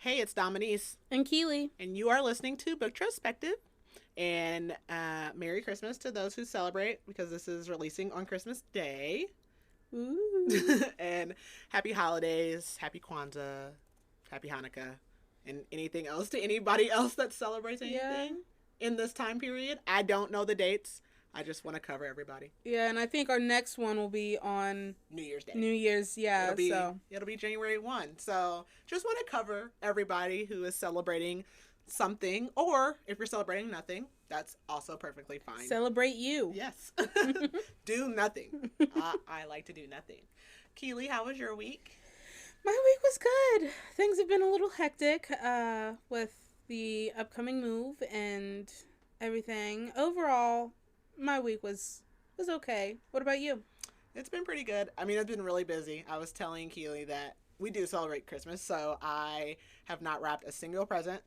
Hey, it's Dominique, And Keely. and you are listening to Booktrospective. And Merry Christmas to those who celebrate, because this is releasing on Christmas Day. Ooh. And happy holidays, happy Kwanzaa, happy Hanukkah, and anything else to anybody else that celebrates anything in this time period. I don't know the dates. I just want to cover everybody. Yeah, and I think our next one will be on New Year's Day. New Year's, yeah. It'll be January 1. So just want to cover everybody who is celebrating something, or if you're celebrating nothing, that's also perfectly fine. Celebrate you. Yes. Do nothing. I like to do nothing. Keely, how was your week? My week was good. Things have been a little hectic with the upcoming move and everything. Overall, my week was okay. What about you? It's been pretty good. I mean, I've been really busy. I was telling Keely that we do celebrate Christmas, so I have not wrapped a single present.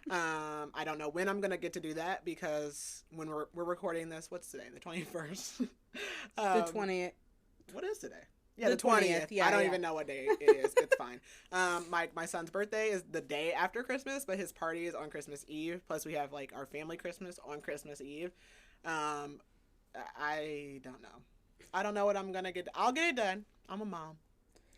I don't know when I'm going to get to do that, because when we're recording this, what's today? The 21st? The 20th. What is today? Yeah, the 20th. Yeah, I don't even know what day it is. It's fine. My son's birthday is the day after Christmas, but his party is on Christmas Eve. Plus, we have like our family Christmas on Christmas Eve. I don't know. I don't know what I'm gonna get. I'll get it done. I'm a mom.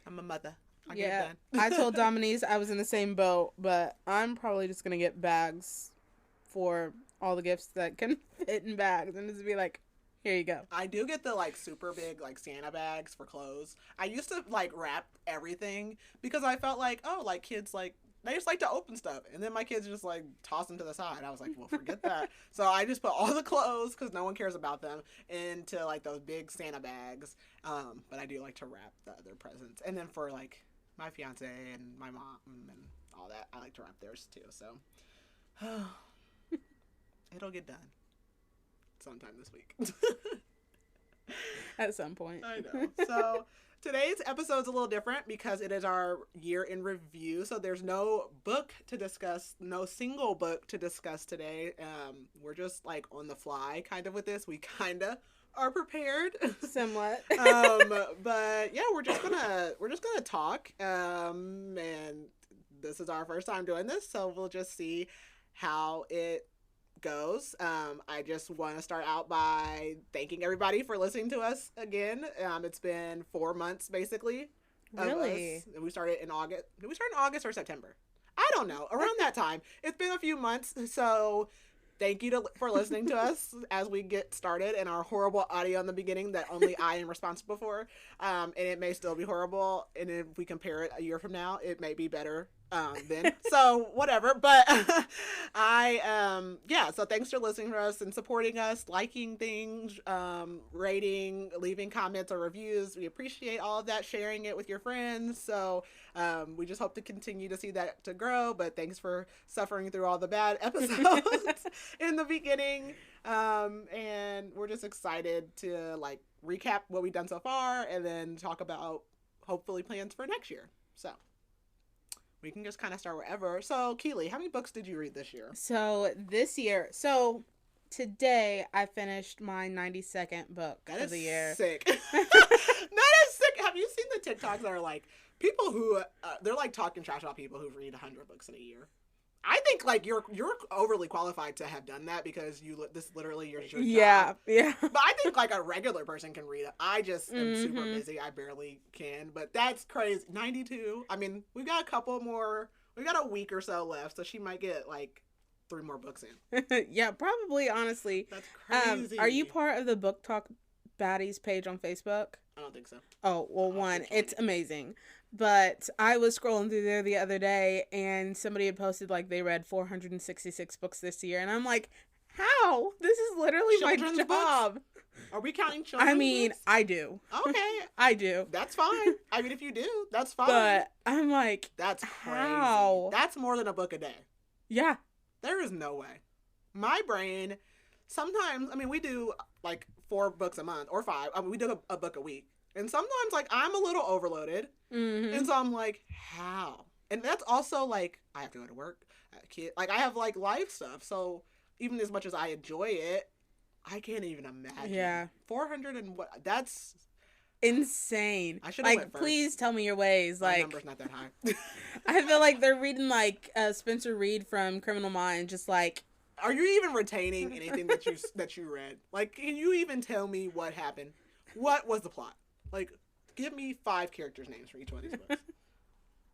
I'm a mother. I'll get it done. I told Dominique I was in the same boat, but I'm probably just gonna get bags for all the gifts that can fit in bags, and just be like, here you go. I do get the like super big like Santa bags for clothes. I used to like wrap everything because I felt like, oh, like kids like they just like to open stuff, and then my kids just like toss them to the side. I was like, well, forget that. So I just put all the clothes, because no one cares about them, into like those big Santa bags. But I do like to wrap the other presents, and then for like my fiance and my mom and all that, I like to wrap theirs too. So it'll get done sometime this week. At some point. I know. So today's episode is a little different because it is our year in review. So there's no book to discuss, no single book to discuss today. We're just like on the fly kind of with this. We kind of are prepared. Somewhat. But yeah, we're just gonna talk. And this is our first time doing this, so we'll just see how it goes. I just want to start out by thanking everybody for listening to us again. It's been 4 months basically. Really? We started in August. Did we start in August or September? I don't know. Around that time. It's been a few months. So thank you for listening to us as we get started, and our horrible audio in the beginning that only I am responsible for. And it may still be horrible. And if we compare it a year from now, it may be better then. So whatever. But so thanks for listening to us and supporting us, liking things, rating, leaving comments or reviews. We appreciate all of that, sharing it with your friends. So we just hope to continue to see that to grow. But thanks for suffering through all the bad episodes in the beginning. And we're just excited to like recap what we've done so far, and then talk about hopefully plans for next year. So we can just kind of start wherever. So, Keely, how many books did you read this year? So today I finished my 92nd book of the year. Sick. That is sick. Have you seen the TikToks that are like people who they're like talking trash about people who read 100 books in a year? I think like you're overly qualified to have done that, because this literally your job. Yeah. But I think like a regular person can read it. I just am super busy. I barely can. But that's crazy. 92. I mean, we've got a couple more. We've got a week or so left, so she might get like 3 more books in. Yeah, probably. Honestly, that's crazy. Are you part of the Book Talk Baddies page on Facebook? I don't think so. Oh, well, it's amazing. But I was scrolling through there the other day, and somebody had posted, like, they read 466 books this year. And I'm like, how? This is literally Children's my job. Books? Are we counting children's books? I do. Okay. I do. That's fine. I mean, if you do, that's fine. But I'm like, that's crazy. How? That's more than a book a day. Yeah. There is no way. My brain, sometimes, I mean, we do, like, 4 books a month, or 5. I mean, we do a book a week. And sometimes, like, I'm a little overloaded. Mm-hmm. And so I'm like, how? And that's also, like, I have to go to work. I have a kid. Like, I have, like, life stuff. So even as much as I enjoy it, I can't even imagine. Yeah. 400 and what? That's insane. I should have Like, went first. please tell me your ways. My Like, number's not that high. I feel like they're reading like Spencer Reed from Criminal Minds, just like. Are you even retaining anything that you read? Like, can you even tell me what happened? What was the plot? Like, give me 5 characters' names for each one of these books.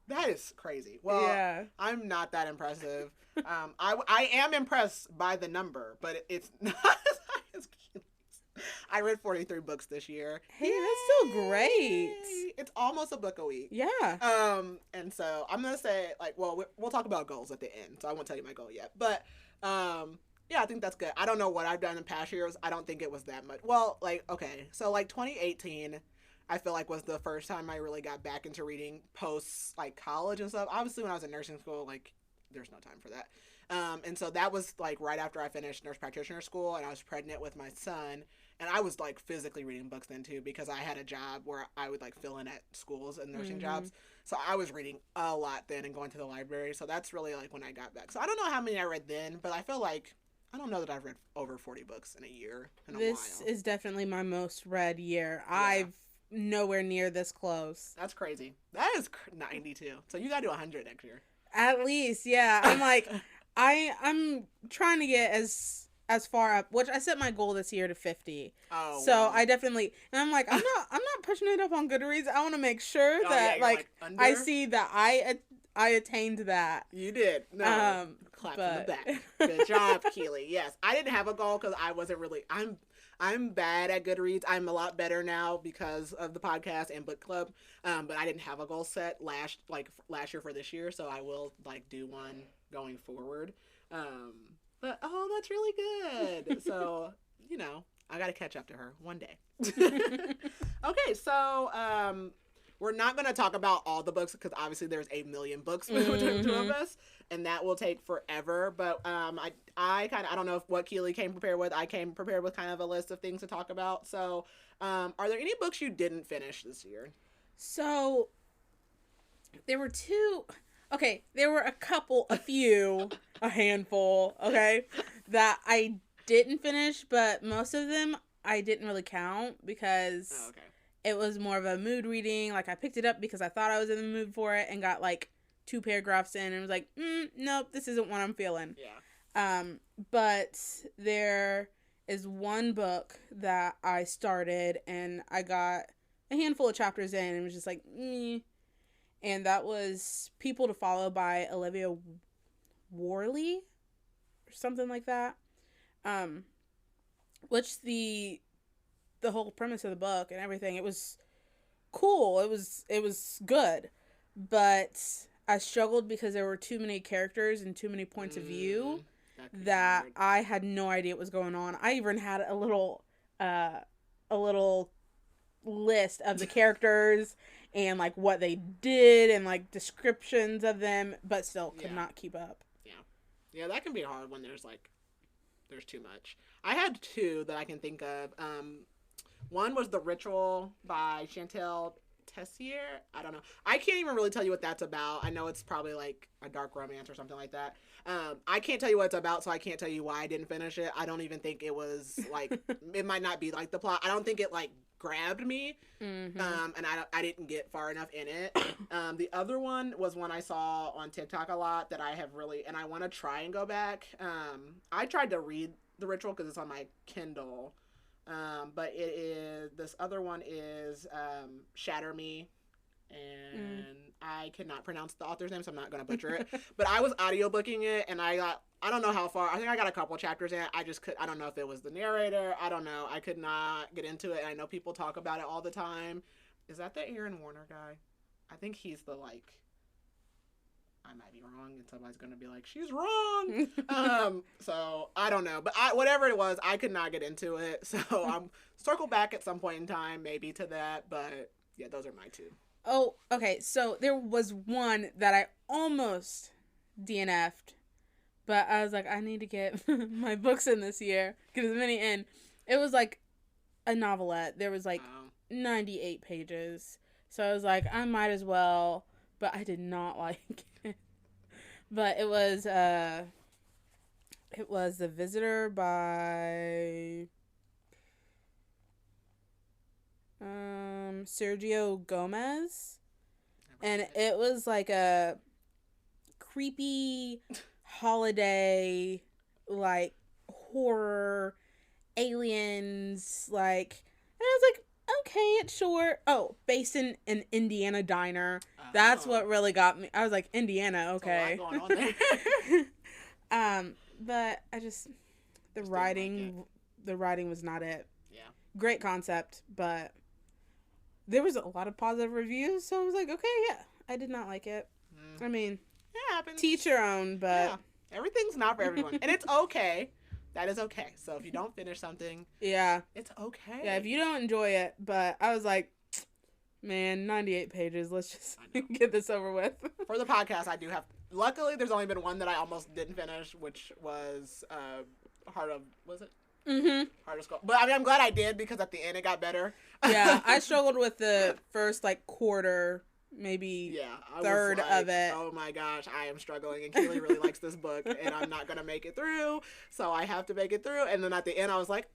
That is crazy. Well, yeah. I'm not that impressive. I am impressed by the number, but it's not as high as Keely's. I read 43 books this year. Hey, Yay! That's still great. It's almost a book a week. Yeah. And so I'm gonna say, like, well, we'll talk about goals at the end, so I won't tell you my goal yet, but. Yeah, I think that's good. I don't know what I've done in past years. I don't think it was that much. Well, like, okay. So, like, 2018, I feel like was the first time I really got back into reading post, like, college and stuff. Obviously, when I was in nursing school, like, there's no time for that. And so that was, like, right after I finished nurse practitioner school, and I was pregnant with my son. And I was, like, physically reading books then, too, because I had a job where I would, like, fill in at schools and nursing jobs. So I was reading a lot then and going to the library. So that's really, like, when I got back. So I don't know how many I read then, but I feel like I don't know that I've read over 40 books in a year in a while. This is definitely my most read year. Yeah. I've nowhere near this close. That's crazy. That is 92. So you got to do 100 next year. At least, yeah. I'm like, I'm trying to get as far up, which I set my goal this year to 50. Oh, so wow. I definitely, and I'm like, I'm not pushing it up on Goodreads. I want to make sure that like I see that I attained that. You did. No. Clap in the back. Good job, Keely. Yes. I didn't have a goal because I wasn't really I'm bad at Goodreads. I'm a lot better now because of the podcast and book club. But I didn't have a goal set last year for this year, so I will like do one going forward. But that's really good. So, you know, I got to catch up to her one day. Okay, so we're not going to talk about all the books because obviously there's 8 million books between the two of us, and that will take forever. But I don't know what Keely came prepared with. I came prepared with kind of a list of things to talk about. So are there any books you didn't finish this year? So there were two. Okay, there were a handful, okay, that I didn't finish, but most of them I didn't really count because it was more of a mood reading. Like, I picked it up because I thought I was in the mood for it and got, like, 2 paragraphs in and was like, nope, this isn't what I'm feeling. Yeah. But there is one book that I started and I got a handful of chapters in and was just like, And that was People to Follow by Olivia Worley or something like that. Which the whole premise of the book and everything, it was cool. It was good. But I struggled because there were too many characters and too many points of view that I had no idea what was going on. I even had a little list of the characters and like what they did and like descriptions of them, but still could not keep up. Yeah, that can be hard when there's too much. I had 2 that I can think of. One was The Ritual by Chantel Tessier. I don't know. I can't even really tell you what that's about. I know it's probably like a dark romance or something like that. I can't tell you what it's about, so I can't tell you why I didn't finish it. I don't even think it was like it might not be like the plot. I don't think it like grabbed me. And I didn't get far enough in it. The other one was one I saw on TikTok a lot that I have really, and I want to try and go back. I tried to read The Ritual because it's on my Kindle. But it is, this other one is Shatter Me, and I cannot pronounce the author's name, so I'm not going to butcher it. But I was audiobooking it, and I don't know how far, I think I got a couple chapters in. I don't know if it was the narrator, I don't know. I could not get into it, and I know people talk about it all the time. Is that the Aaron Warner guy? I think he's the, like, I might be wrong, and somebody's going to be like, she's wrong. So I don't know, but whatever it was, I could not get into it. So I'm circle back at some point in time, maybe to that, but yeah, those are my 2. Oh, okay. So there was one that I almost DNF'd, but I was like, I need to get my books in this year, get as many in. It was like a novelette. There was like 98 pages. So I was like, I might as well, but I did not like it. But it was The Visitor by Sergio Gomez, and it was like a creepy holiday, like horror, aliens, like, and I was like, okay, it's short. Oh, based in an Indiana diner. That's what really got me. I was like, Indiana, okay. There's a lot going on there. But I just writing, the writing was not it. Yeah. Great concept, but there was a lot of positive reviews, so I was like, okay, yeah, I did not like it. I mean, it happens. Teach your own, but yeah. Everything's not for everyone, and it's okay. That is okay. So if you don't finish something, yeah, it's okay. Yeah, if you don't enjoy it, but I was like, man, 98 pages. Let's just get this over with. For the podcast, I do have. Luckily, there's only been one that I almost didn't finish, which was Heart of. Was it? Mm-hmm. Heart of Skull. But I mean, I'm glad I did because at the end it got better. Yeah, I struggled with the first like quarter, maybe third of it. Oh my gosh, I am struggling, and Keely really likes this book, and I'm not gonna make it through, so I have to make it through. And then at the end, I was like,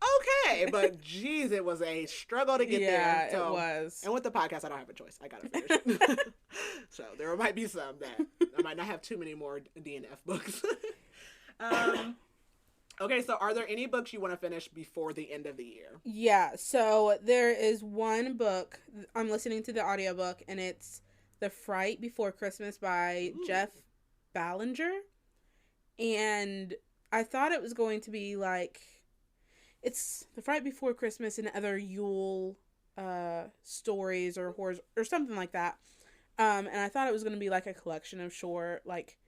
okay, but geez, it was a struggle to get there. So, it was. And with the podcast, I don't have a choice. I gotta finish it. So there might be some that I might not have too many more DNF books. Okay, so are there any books you want to finish before the end of the year? Yeah, so there is one book. I'm listening to the audiobook, and it's The Fright Before Christmas by Jeff Ballinger. And I thought it was going to be like, it's The Fright Before Christmas and other Yule stories or horrors or something like that. And I thought it was going to be like a collection of short, like,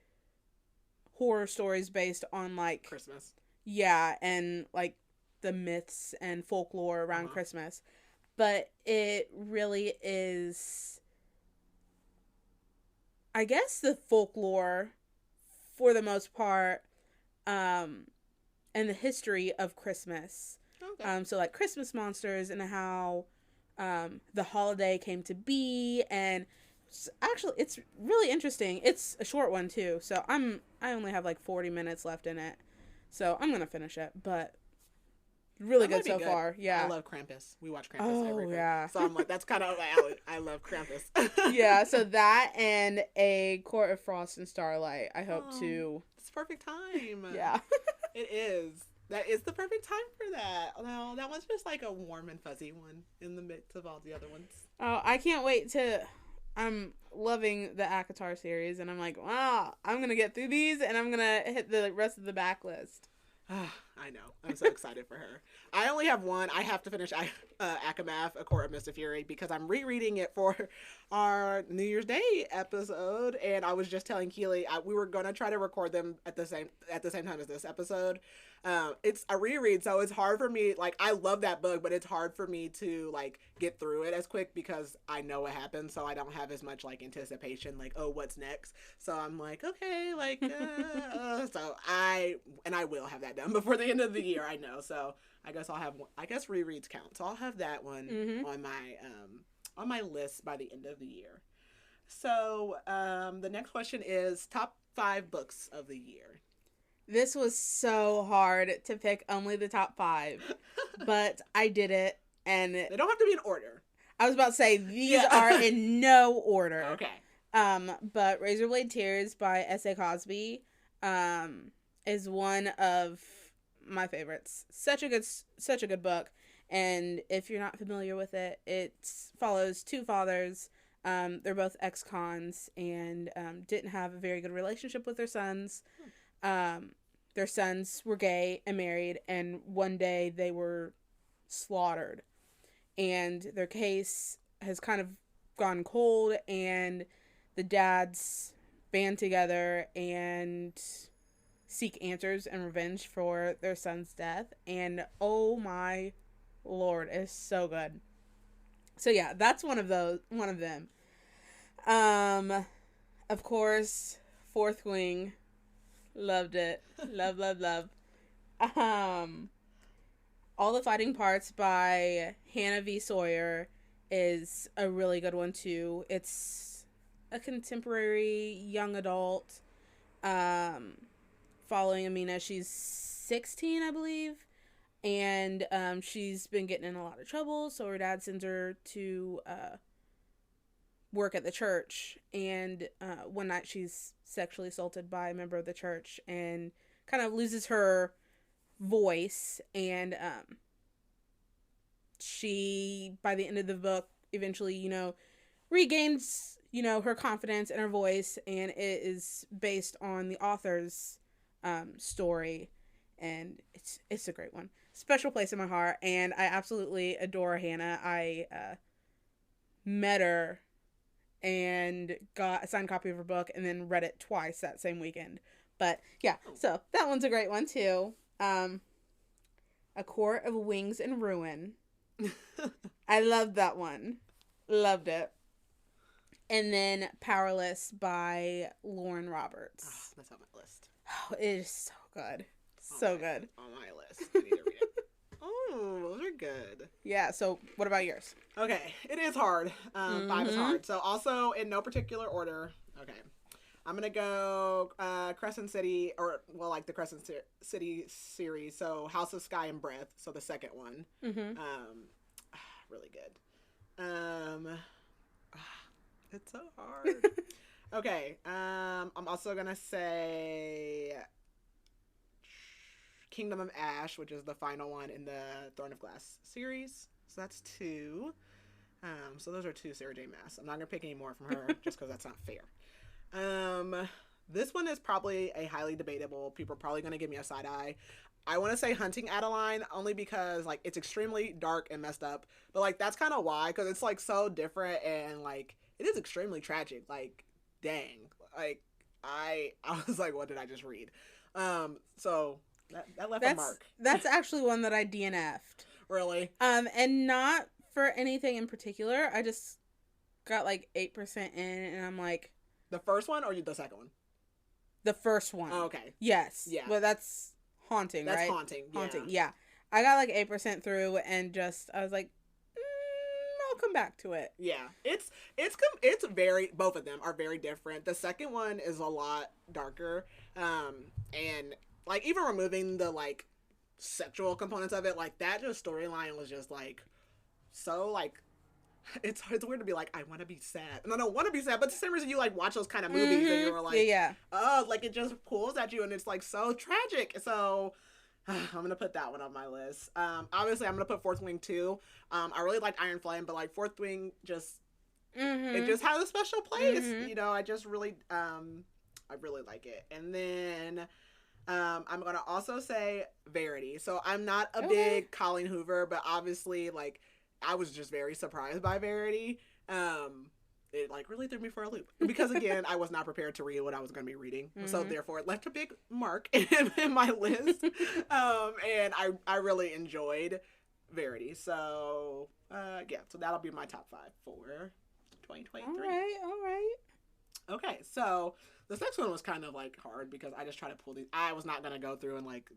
horror stories based on, like, Christmas. Yeah, and like the myths and folklore around Christmas. But it really is, I guess, the folklore for the most part, and the history of Christmas. Okay. So like Christmas monsters and how the holiday came to be, and actually it's really interesting. It's a short one too, so I only have like 40 minutes left in it. So I'm going to finish it, but really good so far. Yeah. I love Krampus. We watch Krampus every week. Yeah. So I'm like, that's kind of my alley. I love Krampus. Yeah, so that and A Court of Frost and Starlight, I hope to. It's perfect time. Yeah. It is. That is the perfect time for that. No, that one's just like a warm and fuzzy one in the mix of all the other ones. Oh, I can't wait to... I'm loving the ACOTAR series, and I'm like, wow, I'm going to get through these, and I'm going to hit the rest of the backlist. I know. I'm so excited for her. I only have one. I have to finish Akamath, A Court of Mist and Fury, because I'm rereading it for our New Year's Day episode, and I was just telling Keely we were going to try to record them at the same time as this episode. It's a reread, so it's hard for me. Like, I love that book, but it's hard for me to like get through it as quick because I know what happens, so I don't have as much like anticipation, like, oh, what's next? So I'm like, okay, like, so I will have that done before the end of the year. I know, so I guess I'll have one. I guess rereads count, so I'll have that one on my list by the end of the year. So the next question is top 5 books of the year. This was so hard to pick only the top 5, but I did it, and they don't have to be in order. I was about to say these are in no order. Okay. But Razorblade Tears by S.A. Cosby, is one of my favorites. Such a good book, and if you're not familiar with it, it follows 2 fathers. They're both ex-cons and didn't have a very good relationship with their sons. Their sons were gay and married, and one day they were slaughtered. And their case has kind of gone cold, and the dads band together and seek answers and revenge for their son's death. And oh my Lord, it's so good. So yeah, that's one of them. Of course, Fourth Wing. Loved it. Love. All the Fighting Parts by Hannah V. Sawyer is a really good one too. It's a contemporary young adult, following Amina. She's 16, I believe. And she's been getting in a lot of trouble, so her dad sends her to work at the church. And one night she's sexually assaulted by a member of the church and kind of loses her voice. And she, by the end of the book, eventually, regains, her confidence and her voice. And it is based on the author's story. And it's a great one. Special place in my heart, and I absolutely adore Hannah. I met her and got a signed copy of her book and then read it twice that same weekend. But yeah, so that one's a great one too. A Court of Wings and Ruin. I loved that one. Loved it. And then Powerless by Lauren Roberts. Oh, that's on my list. Oh, it is so good. So good. On my list. I need to read it. Oh, those are good. Yeah, so what about yours? Okay, it is hard. 5 is hard. So also in no particular order. Okay. I'm going to go Crescent City, or well, like the Crescent City series. So House of Sky and Breath. So the second one. Really good. It's so hard. Okay. I'm also going to say Kingdom of Ash, which is the final one in the Throne of Glass series. So that's 2. So those are 2 Sarah J. Maas. I'm not going to pick any more from her just because that's not fair. This one is probably a highly debatable. People are probably going to give me a side eye. I want to say Hunting Adeline only because, like, it's extremely dark and messed up. But, like, that's kind of why, because it's, like, so different and, like, it is extremely tragic. Like, dang. Like, I was like, what did I just read? So that left a mark. That's actually one that I DNF'd. Really? And not for anything in particular. I just got, like, 8% in, and I'm like... The first one or the second one? The first one. Oh, okay. Yes. Yeah. Well, that's Haunting, right? That's Haunting. Yeah. Haunting, yeah. I got like 8% through and I was like, I'll come back to it. Yeah. It's very, both of them are very different. The second one is a lot darker. And like even removing the like sexual components of it, like that just storyline was just like so like it's weird to be like, I want to be sad. And I don't want to be sad, but it's the same reason you like watch those kind of movies and you're like, oh, like it just pulls at you and it's like so tragic. So I'm going to put that one on my list. Obviously I'm going to put Fourth Wing too. I really like Iron Flame, but like Fourth Wing just, it just has a special place. You know, I just really, I really like it. And then I'm going to also say Verity. So I'm not a big Colleen Hoover, but obviously like, I was just very surprised by Verity. It like really threw me for a loop because again, I was not prepared to read what I was going to be reading. So therefore it left a big mark in my list. And I really enjoyed Verity. So yeah, so that'll be my top 5 for 2023. All right. Okay, so this next one was kind of like hard because I just tried to pull these. I was not going to go through and like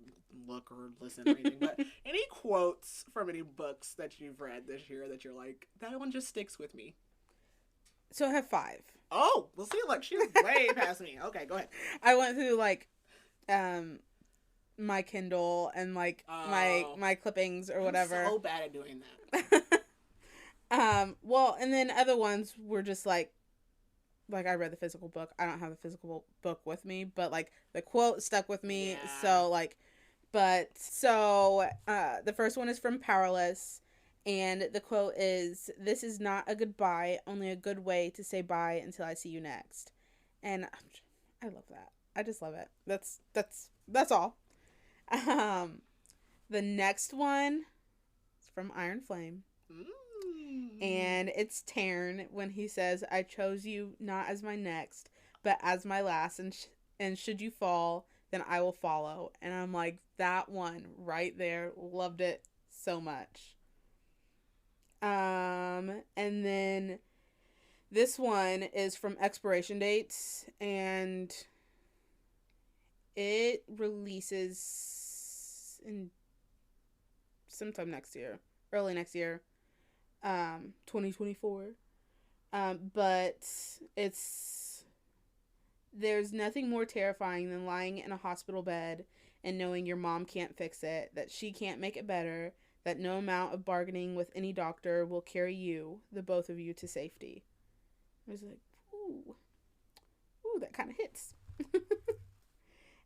look or listen or anything, but any quotes from any books that you've read this year that you're like, that one just sticks with me? So I have 5. Oh, we'll see. Like she's way past me. Okay, go ahead. I went through like my Kindle and like my clippings or whatever. I'm so bad at doing that. Well, and then other ones were just like I read the physical book. I don't have the physical book with me, but like the quote stuck with me. Yeah. So like, the first one is from Powerless, and the quote is, "This is not a goodbye, only a good way to say bye until I see you next." And I love that. I just love it. That's all. The next one is from Iron Flame. And it's Tarn when he says, "I chose you not as my next, but as my last, and should you fall, then I will follow." And I'm like, that one right there, loved it so much. And then this one is from Expiration Dates, and it releases in sometime next year, early next year. 2024. But there's nothing more terrifying than lying in a hospital bed and knowing your mom can't fix it, that she can't make it better, that no amount of bargaining with any doctor will carry you, the both of you, to safety. I was like, ooh, that kind of hits.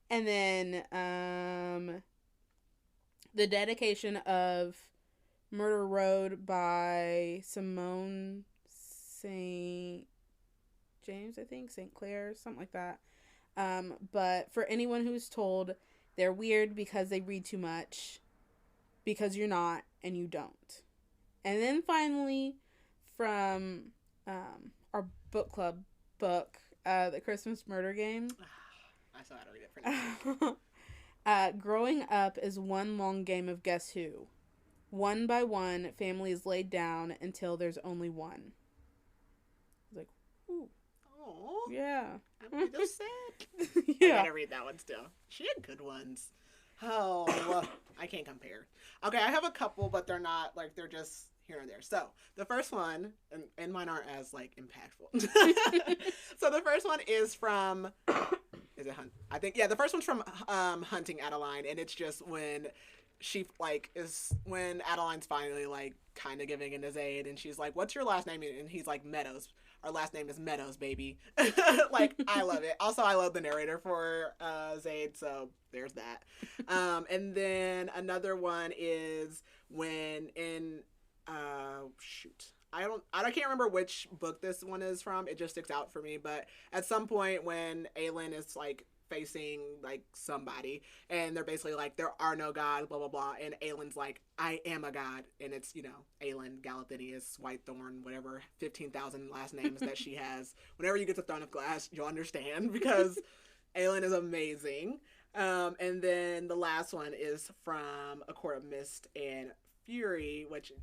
And then the dedication of Murder Road by Simone St. James, I think, St. Clair, something like that. But for anyone who's told they're weird because they read too much, because you're not and you don't. And then finally, from our book club book, The Christmas Murder Game. I still had to read it for now. Growing up is one long game of guess who. One by one, family is laid down until there's only one. I was like, ooh. Oh. Yeah. I'm so sad. Yeah. I gotta read that one still. She had good ones. Oh, I can't compare. Okay, I have a couple, but they're not, like, they're just here and there. So, the first one, and mine aren't as, like, impactful. So, the first one is from, is it Hunt? I think, yeah, the first one's from Hunting Adeline, and it's just when she, like, when Adeline's finally, like, kind of giving in to Zaid, and she's like, what's your last name? And he's like, Meadows. Our last name is Meadows, baby. Like, I love it. Also, I love the narrator for Zaid, so there's that. And then another one is when in I can't remember which book this one is from. It just sticks out for me. But at some point when Aelin is like facing like somebody, and they're basically like, there are no gods, blah blah blah, and Aelin's like, I am a god, and it's, you know, Aelin Galathinius Whitethorn, whatever 15,000 last names that she has. Whenever you get to Throne of Glass, you'll understand, because Aelin is amazing. And then the last one is from A Court of Mist and Fury, which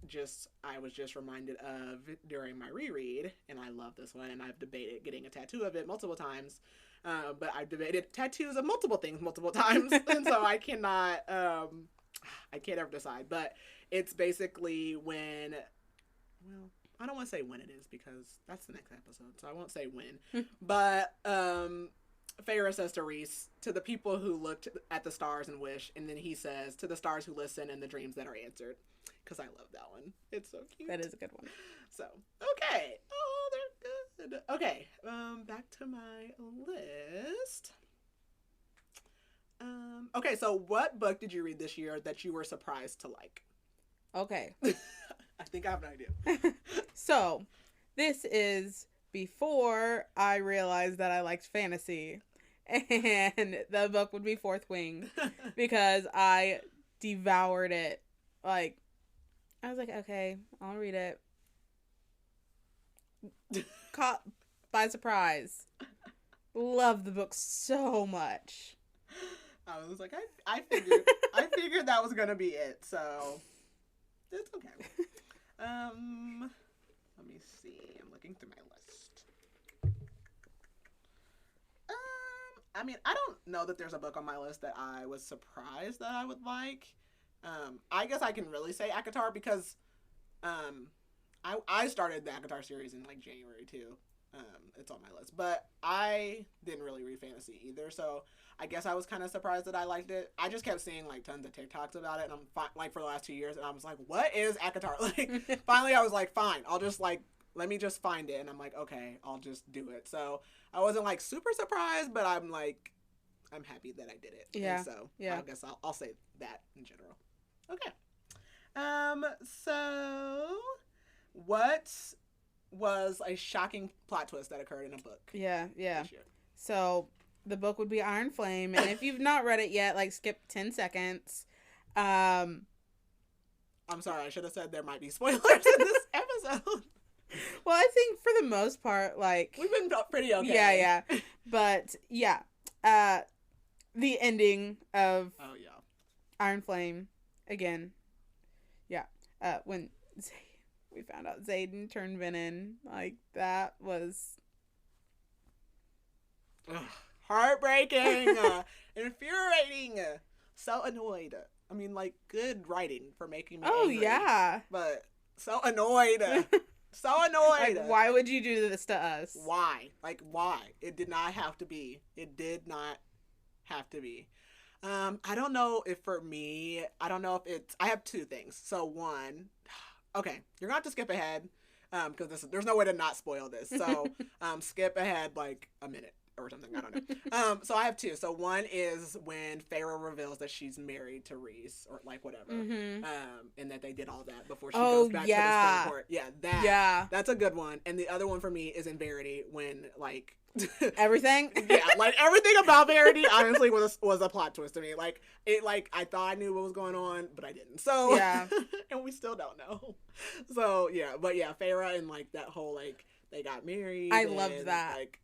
I was just reminded of during my reread, and I love this one, and I've debated getting a tattoo of it multiple times. But I've debated tattoos of multiple things multiple times, and so I can't ever decide. But it's basically when, well, I don't want to say when it is, because that's the next episode, so I won't say when. But Feyre says to Rhys, to the people who looked at the stars and wish, and then he says, to the stars who listen and the dreams that are answered. Because I love that one. It's so cute. That is a good one. So, okay. Oh, they're good. Okay, back to my list. Okay, so what book did you read this year that you were surprised to like? Okay. I think I have an idea. So, this is before I realized that I liked fantasy. And the book would be Fourth Wing. Because I devoured it. Like, I was like, okay, I'll read it. Caught by surprise. Love the book so much. I was like, I figured that was gonna be it, so it's okay. Let me see. I'm looking through my list. I mean, I don't know that there's a book on my list that I was surprised that I would like. I guess I can really say ACOTAR because I started the ACOTAR series in like January too. It's on my list, but I didn't really read fantasy either, so I guess I was kind of surprised that I liked it. I just kept seeing like tons of TikToks about it, and I'm like for the last 2 years, and I was like, what is ACOTAR? Like, finally I was like, fine, I'll just like, let me just find it, and I'm like, okay, I'll just do it. So I wasn't like super surprised, but I'm happy that I did it. Yeah. And so yeah. I guess I'll say that in general. Okay. So what was a shocking plot twist that occurred in a book? Yeah. So the book would be Iron Flame, and if you've not read it yet, like, skip 10 seconds. I'm sorry, I should have said there might be spoilers in this episode. Well, I think for the most part, like, we've been pretty okay. Yeah. But yeah, the ending of Iron Flame again. Yeah. When we found out Xaden turned Venom, like, that was heartbreaking, infuriating, so annoyed. I mean, like, good writing for making me angry, yeah. But so annoyed. So annoyed. Like, why would you do this to us? Why? Like, why? It did not have to be. It did not have to be. I don't know if for me, I don't know if it's, I have two things. So one, okay, you're gonna have to skip ahead, because there's no way to not spoil this. So, skip ahead like a minute or something. I don't know. So I have two. So one is when Farrah reveals that she's married to Reese or like whatever, and that they did all that before she goes back to the Supreme Court. Yeah, that's a good one. And the other one for me is in Verity when like everything. Yeah, like everything about Verity honestly was a plot twist to me. Like it, like I thought I knew what was going on, but I didn't. So yeah, and we still don't know. So yeah, but yeah, Farrah and like that whole like they got married. I loved that. Like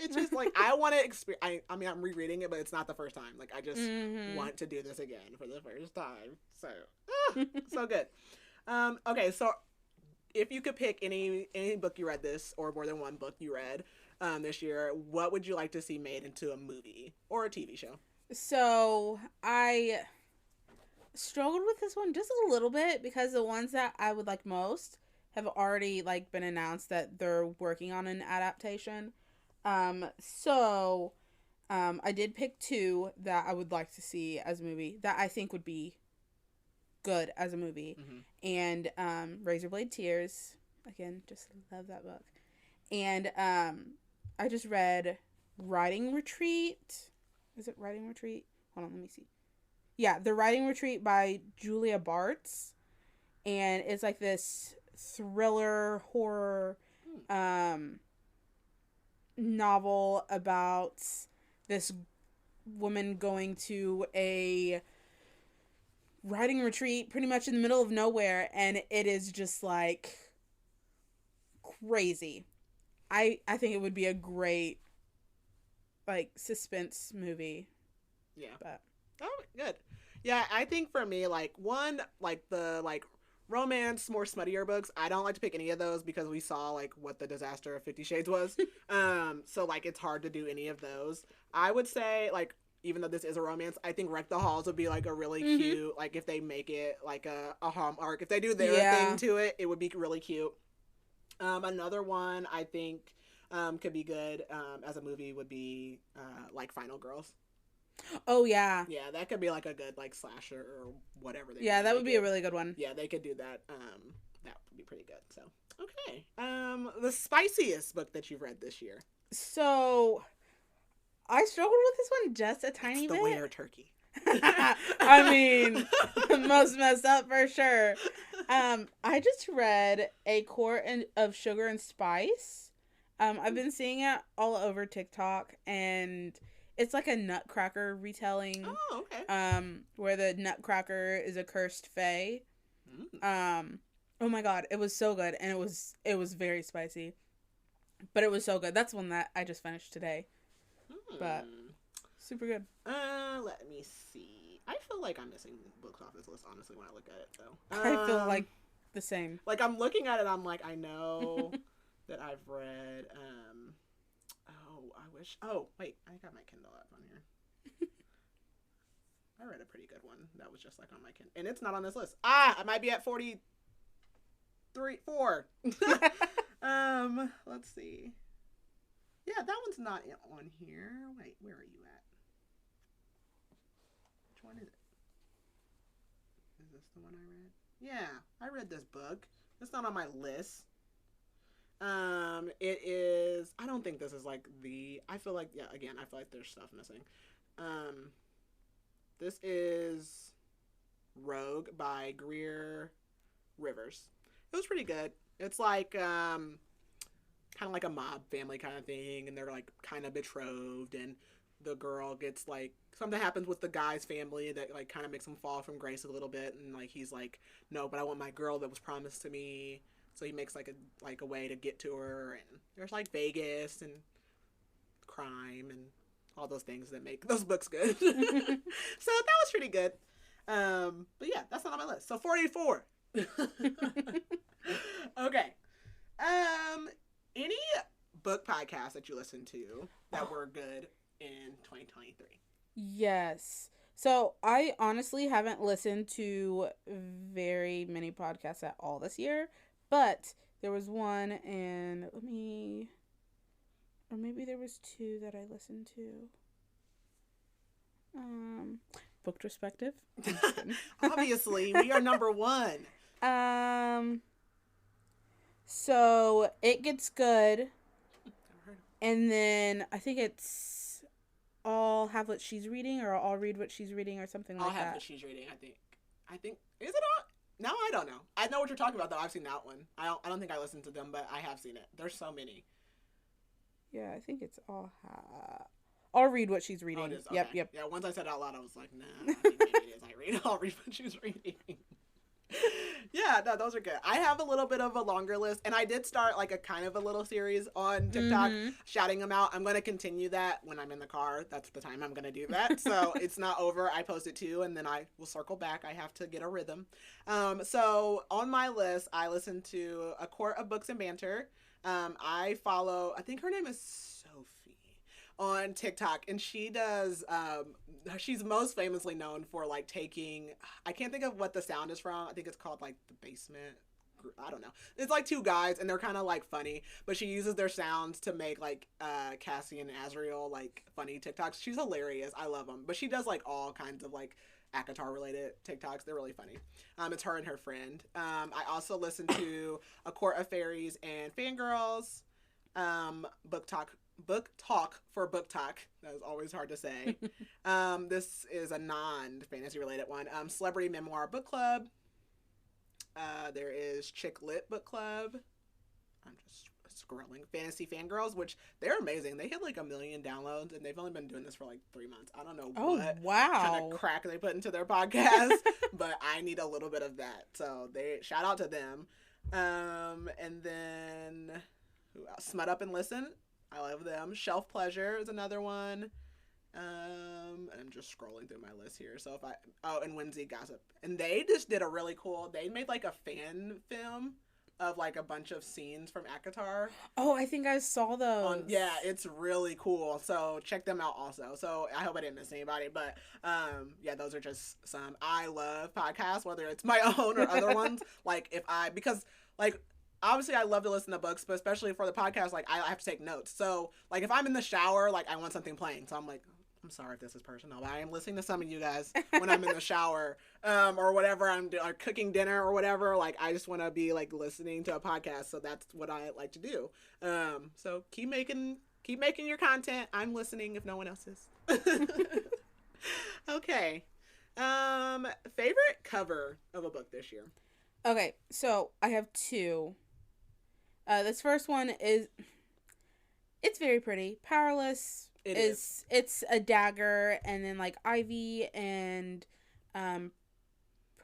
it's just like I want to experience. I mean, I'm rereading it, but it's not the first time. Like I just want to do this again for the first time. So so good. Okay, so if you could pick any book you read this or more than one book you read this year, what would you like to see made into a movie or a TV show? So I struggled with this one just a little bit because the ones that I would like most have already like been announced that they're working on an adaptation. So I did pick two that I would like to see as a movie that I think would be good as a movie. And Razorblade Tears, again, just love that book. And I just read Writing Retreat. Is it Writing Retreat? Hold on, let me see. Yeah, The Writing Retreat by Julia Bartz. And it's like this thriller horror novel about this woman going to a writing retreat pretty much in the middle of nowhere, and it is just like crazy. I think it would be a great like suspense movie. Yeah. But oh, good. Yeah, I think for me, like one, like the like romance, more smuttier books. I don't like to pick any of those because we saw like what the disaster of 50 Shades was. So like it's hard to do any of those. I would say like even though this is a romance, I think Wreck the Halls would be like a really cute, like if they make it like a Hallmark, if they do their thing to it, it would be really cute. Another one I think could be good as a movie would be like Final Girls. Oh yeah. Yeah, that could be like a good like slasher or whatever. That would be a really good one. Yeah, they could do that. That would be pretty good. So okay. The spiciest book that you've read this year. So I struggled with this one just a tiny bit. The Winter Turkey. I mean, most messed up for sure. I just read A Court of Sugar and Spice. I've been seeing it all over TikTok, and it's like a Nutcracker retelling. Oh, okay. Where the Nutcracker is a cursed fae. Oh my god, it was so good, and it was very spicy, but it was so good. That's one that I just finished today. But super good. Let me see. I feel like I'm missing books off this list, honestly, when I look at it, though. I feel like the same. Like, I'm looking at it, I'm like, I know that I've read, wait, I got my Kindle app on here. I read a pretty good one that was just, like, on my Kindle. And it's not on this list. I might be at 4. Let's see. Yeah, that one's not on here. Wait, where are you at? Which one is it? Is this the one I read? Yeah, I read this book. It's not on my list. It is. I don't think this is like the. I feel like again. I feel like there's stuff missing. This is Rogue by Greer Rivers. It was pretty good. It's like kind of like a mob family kind of thing, and they're like kind of betrothed, and the girl gets like something happens with the guy's family that like kind of makes him fall from grace a little bit, and like he's like, no, but I want my girl that was promised to me. So he makes like a way to get to her, and there's like Vegas and crime and all those things that make those books good. So that was pretty good. But yeah, that's not on my list. So 44. Okay. Any book podcasts that you listen to that were good in 2023? Yes. So I honestly haven't listened to very many podcasts at all this year, but there was one, and or maybe there was two that I listened to. Booktrospective. Obviously, we are number one. So it gets good, and then I think it's I'll have what she's reading, or I'll read what she's reading, or something like that. I'll have what she's reading. I think is it all? No, I don't know. I know what you're talking about though. I've seen that one. I don't think I listened to them, but I have seen it. There's so many. Yeah, I think it's I'll read what she's reading. Oh, it is? Okay. Yep. Yeah, once I said it out loud, I was like, nah, I think maybe it is. I'll read what she's reading. Yeah, no, those are good. I have a little bit of a longer list, and I did start like a kind of a little series on TikTok, shouting them out. I'm going to continue that when I'm in the car. That's the time I'm going to do that. So it's not over. I post it too, and then I will circle back. I have to get a rhythm. So on my list, I listen to A Court of Books and Banter. I follow, I think her name is Sophie on TikTok, and she does, she's most famously known for like taking, I can't think of what the sound is from. I think it's called like The Basement. I don't know. It's like two guys, and they're kind of like funny, but she uses their sounds to make like Cassie and Azriel like funny TikToks. She's hilarious. I love them. But she does like all kinds of like ACOTAR related TikToks. They're really funny. It's her and her friend. I also listen to A Court of Fairies and Fangirls. Book Talk for Book Talk. That is always hard to say. This is a non-fantasy related one. Celebrity Memoir Book Club. There is Chick Lit Book Club. I'm just scrolling. Fantasy Fangirls, which they're amazing. They hit like 1 million downloads, and they've only been doing this for like 3 months. I don't know what kind of crack they put into their podcast, but I need a little bit of that. So they shout out to them. And then who else? Smut Up and Listen. I love them. Shelf Pleasure is another one. And I'm just scrolling through my list here. So and Whimsy Gossip. And they just did a really cool, they made like a fan film of like a bunch of scenes from ACOTAR. Oh, I think I saw those. Yeah, it's really cool. So check them out also. So I hope I didn't miss anybody. But yeah, those are just some. I love podcasts, whether it's my own or other ones. Because obviously, I love to listen to books, but especially for the podcast, like, I have to take notes. So, like, if I'm in the shower, like, I want something playing. So I'm like, I'm sorry if this is personal, but I am listening to some of you guys when I'm in the shower, or whatever I'm doing, or cooking dinner or whatever. Like, I just want to be, like, listening to a podcast. So that's what I like to do. So keep making your content. I'm listening if no one else is. Okay. Favorite cover of a book this year? Okay, so I have two. This first one it's very pretty. Powerless it's a dagger, and then like ivy and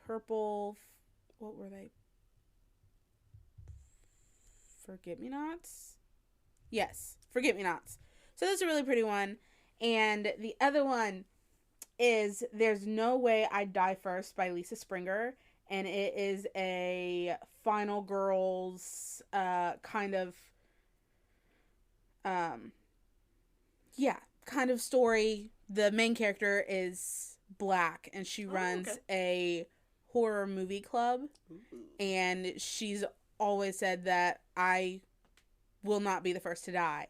purple, what were they? Forget-me-nots? Yes, Forget-me-nots. So that's a really pretty one. And the other one is There's No Way I'd Die First by Lisa Springer. And it is a final girls kind of story. The main character is black, and she runs a horror movie club. Ooh. And she's always said that I will not be the first to die.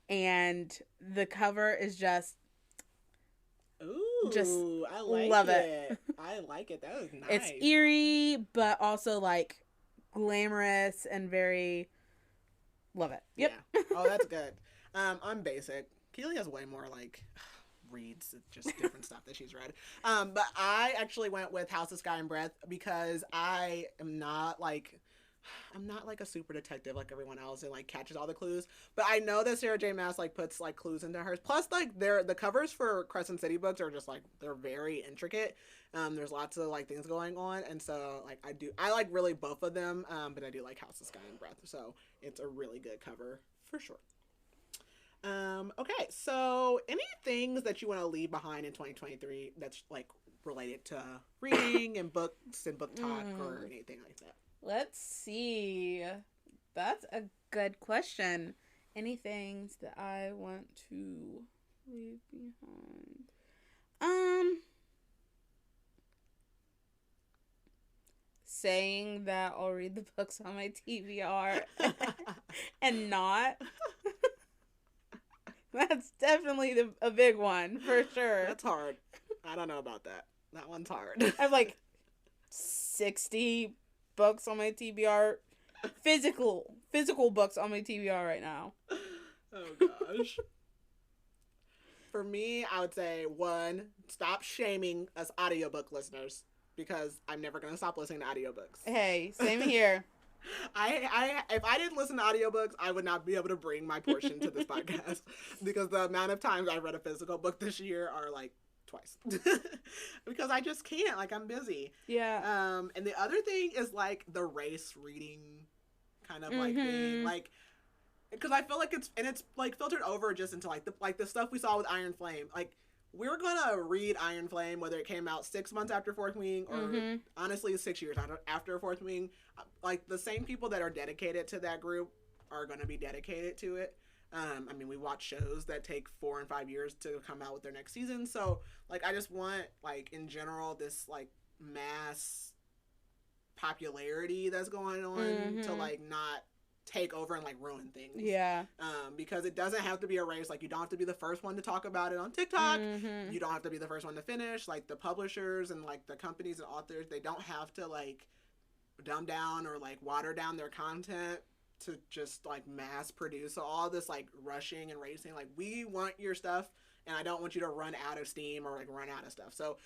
And the cover is just... Ooh, just I like love it. I like it. That was nice. It's eerie, but also like glamorous and very... Love it. Yep. Yeah. Oh, that's good. I'm basic. Keely has way more like reads, just different stuff that she's read. But I actually went with House of Sky and Breath because I am not like... I'm not like a super detective like everyone else and like catches all the clues, but I know that Sarah J Maas like puts like clues into hers. Plus, like the covers for Crescent City books are just like, they're very intricate. There's lots of like things going on, and so like I like really both of them. But I do like House of Sky and Breath, so it's a really good cover for sure. Okay, so any things that you want to leave behind in 2023 that's like related to reading and books and book talk or anything like that? Let's see. That's a good question. Any things that I want to leave behind? Saying that I'll read the books on my TBR and not. That's definitely a big one, for sure. That's hard. I don't know about that. That one's hard. I have like 60 books on my TBR. Physical books on my TBR right now. Oh gosh. For me, I would say one, stop shaming us audiobook listeners because I'm never gonna stop listening to audiobooks. Hey, same here. If I didn't listen to audiobooks, I would not be able to bring my portion to this podcast because the amount of times I've read a physical book this year are like twice because I just can't. Like, I'm busy. Yeah. And the other thing is like the race reading kind of like thing, like, because I feel like it's like filtered over just into like the stuff we saw with Iron Flame. Like, we're gonna read Iron Flame whether it came out 6 months after Fourth Wing or honestly 6 years after Fourth Wing. Like, the same people that are dedicated to that group are gonna be dedicated to it. I mean, we watch shows that take 4 and 5 years to come out with their next season. So, like, I just want, like, in general, this, like, mass popularity that's going on to, like, not take over and, like, ruin things. Yeah. Because it doesn't have to be a race. Like, you don't have to be the first one to talk about it on TikTok. You don't have to be the first one to finish. Like, the publishers and, like, the companies and authors, they don't have to, like, dumb down or, like, water down their content to just, like, mass produce. So all this, like, rushing and racing, like, we want your stuff, and I don't want you to run out of steam or, like, run out of stuff. So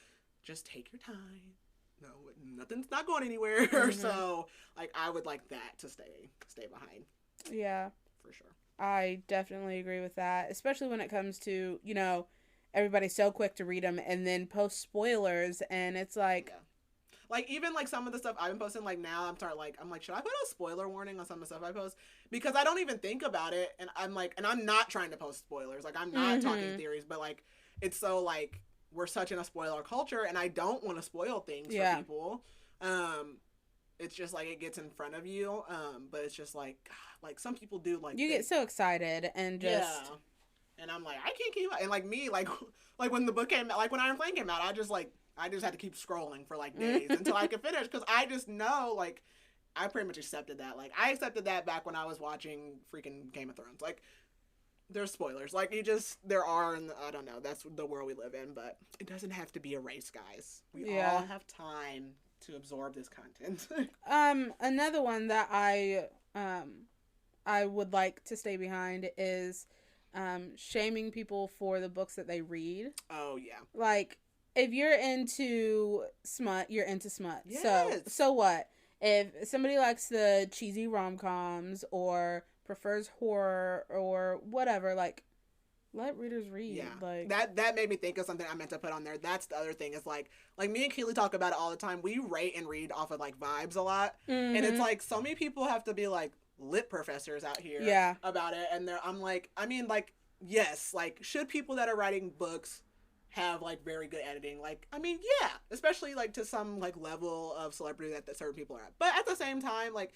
just take your time. No, nothing's not going anywhere. So, like, I would like that to stay behind. Yeah. For sure. I definitely agree with that, especially when it comes to, you know, everybody's so quick to read them and then post spoilers, and it's like... Yeah. Like, even, like, some of the stuff I've been posting, like, now I'm like, should I put a spoiler warning on some of the stuff I post? Because I don't even think about it, and I'm like, and I'm not trying to post spoilers. Like, I'm not talking theories, but, like, it's so, like, we're such in a spoiler culture, and I don't want to spoil things for people. It's just, like, it gets in front of you, but it's just, like, God, like, some people do, like... You get so excited, and just... Yeah. And I'm like, I can't keep... And, like, me, like, when the book came out, like, when Iron Flame came out, I just had to keep scrolling for, like, days until I could finish, because I just know, like, I pretty much accepted that. Like, I accepted that back when I was watching freaking Game of Thrones. Like, there's spoilers. Like, there are, and I don't know, that's the world we live in, but it doesn't have to be a race, guys. We all have time to absorb this content. Another one that I would like to stay behind is, shaming people for the books that they read. Oh, yeah. Like, if you're into smut, you're into smut. Yes. So what? If somebody likes the cheesy rom-coms or prefers horror or whatever, like, let readers read. Yeah. Like, that made me think of something I meant to put on there. That's the other thing is, like me and Keely talk about it all the time. We rate and read off of, like, vibes a lot. And it's like, so many people have to be, like, lit professors out here about it. And I'm like, I mean, like, yes, like, should people that are writing books have, like, very good editing? Like, I mean, yeah, especially, like, to some, like, level of celebrity that certain people are at. But at the same time, like,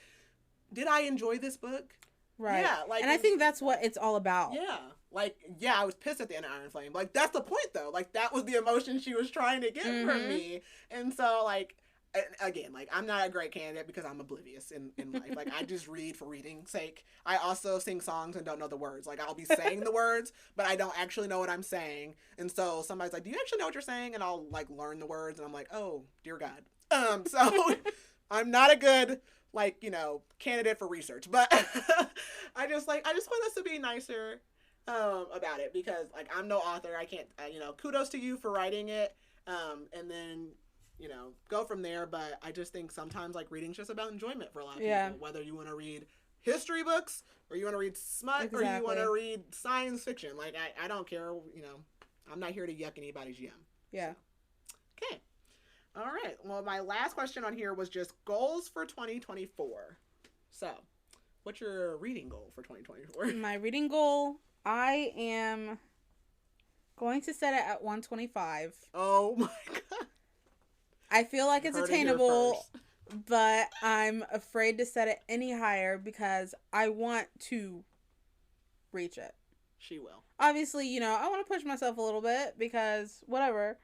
did I enjoy this book? Right. Yeah, like, and I think that's what it's all about. Yeah. Like, yeah, I was pissed at the end of Iron Flame. Like, that's the point, though. Like, that was the emotion she was trying to get from me. And so, like, again, like, I'm not a great candidate because I'm oblivious in life. Like, I just read for reading's sake. I also sing songs and don't know the words. Like, I'll be saying the words, but I don't actually know what I'm saying. And so somebody's like, do you actually know what you're saying? And I'll, like, learn the words. And I'm like, oh, dear God. So I'm not a good, like, you know, candidate for research. But I just want us to be nicer about it because, like, I'm no author. I can't, you know, kudos to you for writing it. And then, you know, go from there. But I just think sometimes, like, reading's just about enjoyment for a lot of people. Whether you want to read history books or you want to read smut or you want to read science fiction. Like, I don't care, you know. I'm not here to yuck anybody's yum. Yeah. So. Okay. All right. Well, my last question on here was just goals for 2024. So, what's your reading goal for 2024? My reading goal, I am going to set it at 125. Oh my God. I feel like it's attainable, but I'm afraid to set it any higher because I want to reach it. She will. Obviously, you know, I want to push myself a little bit because whatever.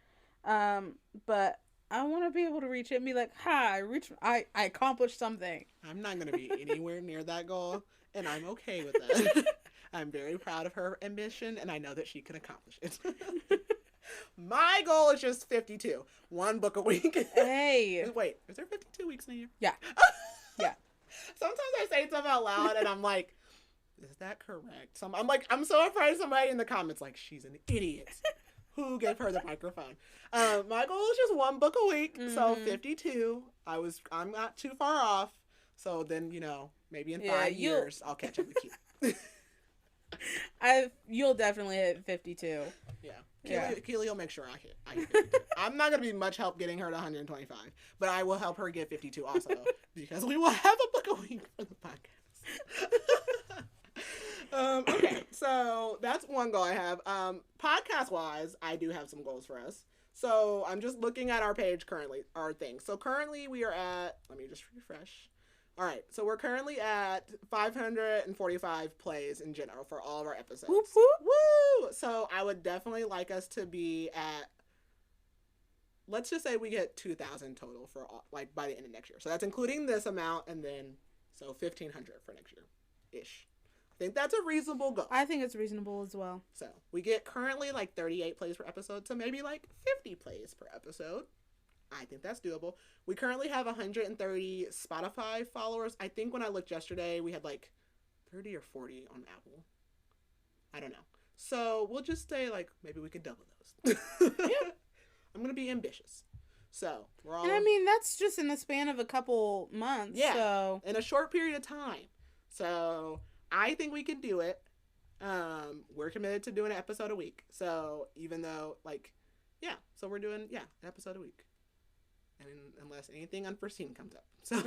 But I want to be able to reach it and be like, I accomplished something. I'm not going to be anywhere near that goal, and I'm okay with that. I'm very proud of her ambition, and I know that she can accomplish it. My goal is just 52. One book a week. Hey. Wait, is there 52 weeks in a year? Yeah. Yeah. Sometimes I say something out loud and I'm like, is that correct? I'm so afraid somebody in the comments like, she's an idiot. Who gave her the microphone? My goal is just one book a week, so 52. I'm not too far off. So then, maybe in 5 years, I'll catch up with you. You'll definitely hit 52. Yeah. Keely will make sure I hit 52. I'm not going to be much help getting her to 125, but I will help her get 52 also, because we will have a book a week for the podcast. Okay, so that's one goal I have. Podcast-wise, I do have some goals for us. So I'm just looking at our page currently, our thing. So currently we are at, let me just refresh. All right, so we're currently at 545 plays in general for all of our episodes. Whoop, whoop. Woo! So I would definitely like us to be at, let's just say we get 2,000 total for all, like by the end of next year. So that's including this amount, and then so 1,500 for next year, ish. I think that's a reasonable goal. I think it's reasonable as well. So we get currently like 38 plays per episode, so maybe like 50 plays per episode. I think that's doable. We currently have 130 Spotify followers. I think when I looked yesterday, we had like 30 or 40 on Apple. I don't know. So we'll just say like maybe we could double those. Yeah. I'm going to be ambitious. So we're all. And I mean, that's just in the span of a couple months. Yeah. So. In a short period of time. So I think we can do it. We're committed to doing an episode a week. So even though so we're doing an episode a week. Unless anything unforeseen comes up. So,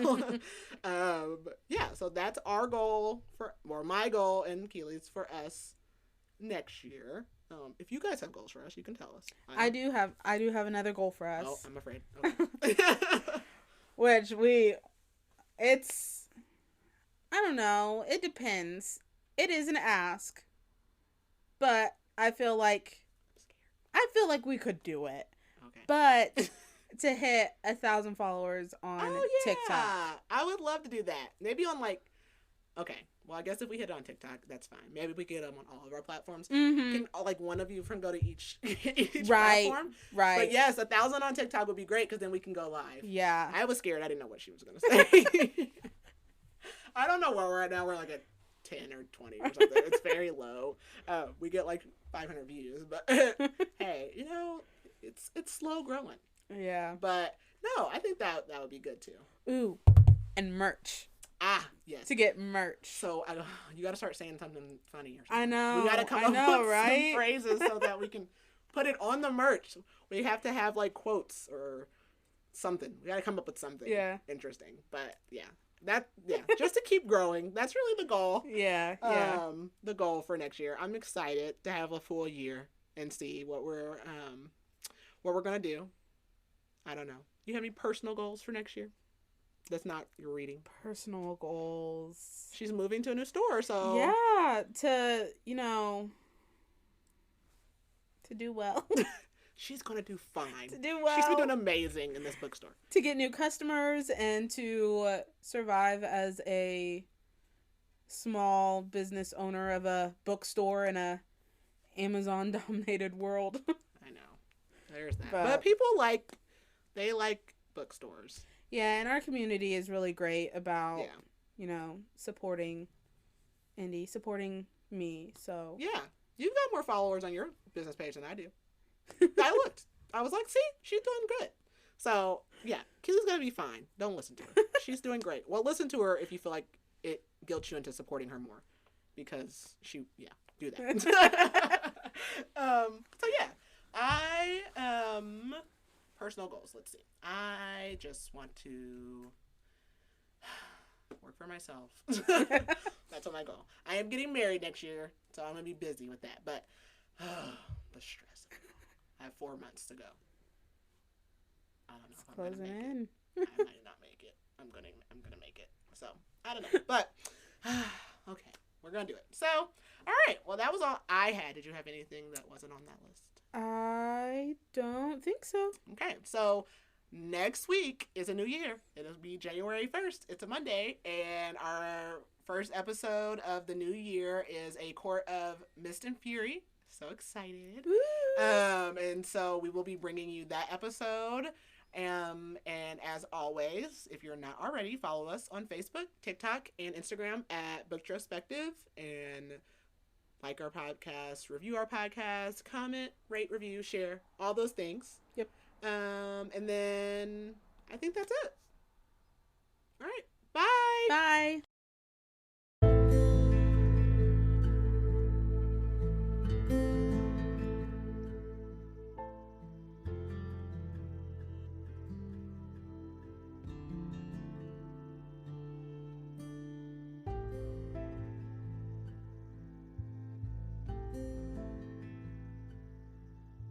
so that's our goal my goal and Keely's for us next year. If you guys have goals for us, you can tell us. I do have another goal for us. Oh, I'm afraid. Okay. Which I don't know. It depends. It is an ask, but I feel like we could do it. Okay. But to hit 1,000 followers on TikTok. I would love to do that. Maybe on okay. Well, I guess if we hit it on TikTok, that's fine. Maybe we get them on all of our platforms. Mm-hmm. Can one of you from go to each right, platform. Right. But yes, 1,000 on TikTok would be great because then we can go live. Yeah. I was scared. I didn't know what she was going to say. I don't know where we're at now. We're like at 10 or 20 or something. It's very low. We get like 500 views, but hey, it's slow growing. Yeah. But no, I think that would be good too. Ooh, and merch. Ah, yes. To get merch. So you got to start saying something funny or something. I know. We got to come up with some phrases so that we can put it on the merch. We have to have like quotes or something. We got to come up with something interesting. But just to keep growing. That's really the goal. Yeah. The goal for next year. I'm excited to have a full year and see what we're going to do. I don't know. You have any personal goals for next year? That's not your reading. Personal goals. She's moving to a new store, so yeah, to do well. She's gonna do fine. To do well. She's been doing amazing in this bookstore. To get new customers and to survive as a small business owner of a bookstore in a Amazon-dominated world. I know. There's that. But people like bookstores. Yeah, and our community is really great about, supporting indie, supporting me, so. Yeah. You've got more followers on your business page than I do. I looked. I was like, see, she's doing good. So, yeah, Keely's going to be fine. Don't listen to her. She's doing great. Well, listen to her if you feel like it guilts you into supporting her more. Because do that. So, yeah. Personal goals. Let's see. I just want to work for myself. That's my goal. I am getting married next year, so I'm going to be busy with that. But the stress. I have 4 months to go. I don't know if I'm going to make it. I might not make it. I'm gonna make it. So, I don't know. But, okay. We're going to do it. So, all right. Well, that was all I had. Did you have anything that wasn't on that list? I don't think so. Okay, so next week is a new year. It'll be January 1st. It's a Monday, and our first episode of the new year is A Court of Mist and Fury, So excited. Woo! And so we will be bringing you that episode. And as always, if you're not already, follow us on Facebook, TikTok, and Instagram at Booktrospective, and like our podcast, review our podcast, comment, rate, review, share, all those things. Yep. And then I think that's it. All right. Bye. Bye.